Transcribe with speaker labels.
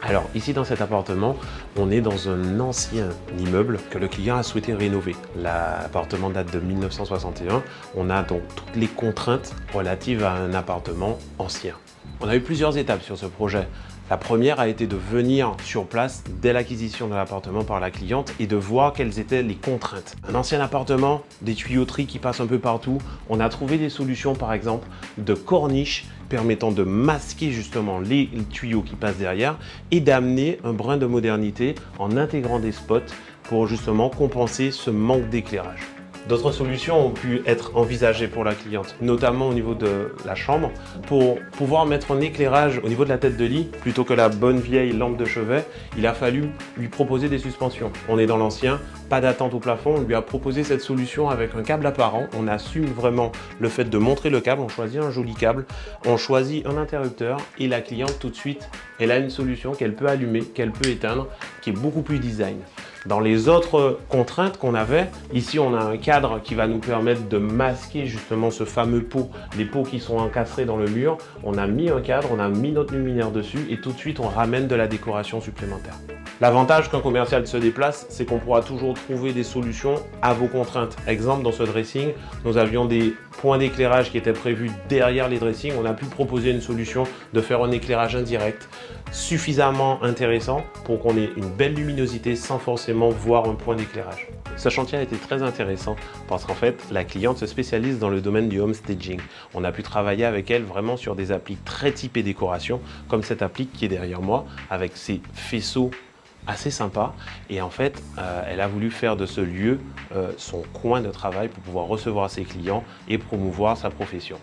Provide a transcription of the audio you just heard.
Speaker 1: Alors ici dans cet appartement, on est dans un ancien immeuble que le client a souhaité rénover. L'appartement date de 1961. On a donc toutes les contraintes relatives à un appartement ancien. On a eu plusieurs étapes sur ce projet. La première a été de venir sur place dès l'acquisition de l'appartement par la cliente et de voir quelles étaient les contraintes. Un ancien appartement, des tuyauteries qui passent un peu partout. On a trouvé des solutions par exemple de corniches permettant de masquer justement les tuyaux qui passent derrière et d'amener un brin de modernité en intégrant des spots pour justement compenser ce manque d'éclairage. D'autres solutions ont pu être envisagées pour la cliente, notamment au niveau de la chambre, pour pouvoir mettre un éclairage au niveau de la tête de lit, plutôt que la bonne vieille lampe de chevet, il a fallu lui proposer des suspensions. On est dans l'ancien, pas d'attente au plafond, on lui a proposé cette solution avec un câble apparent, on assume vraiment le fait de montrer le câble, on choisit un joli câble, on choisit un interrupteur et la cliente tout de suite, elle a une solution qu'elle peut allumer, qu'elle peut éteindre, qui est beaucoup plus design. Dans les autres contraintes qu'on avait, ici on a un cadre qui va nous permettre de masquer justement ce fameux pot, les pots qui sont encastrés dans le mur. On a mis un cadre, on a mis notre luminaire dessus et tout de suite on ramène de la décoration supplémentaire. L'avantage qu'un commercial se déplace, c'est qu'on pourra toujours trouver des solutions à vos contraintes. Exemple, dans ce dressing, nous avions des points d'éclairage qui étaient prévus derrière les dressings. On a pu proposer une solution de faire un éclairage indirect suffisamment intéressant pour qu'on ait une belle luminosité sans forcément voir un point d'éclairage. Ce chantier a été très intéressant parce qu'en fait, la cliente se spécialise dans le domaine du home staging. On a pu travailler avec elle vraiment sur des applis très typées décoration, comme cette appli qui est derrière moi, avec ses faisceaux assez sympa et en fait elle a voulu faire de ce lieu son coin de travail pour pouvoir recevoir ses clients et promouvoir sa profession.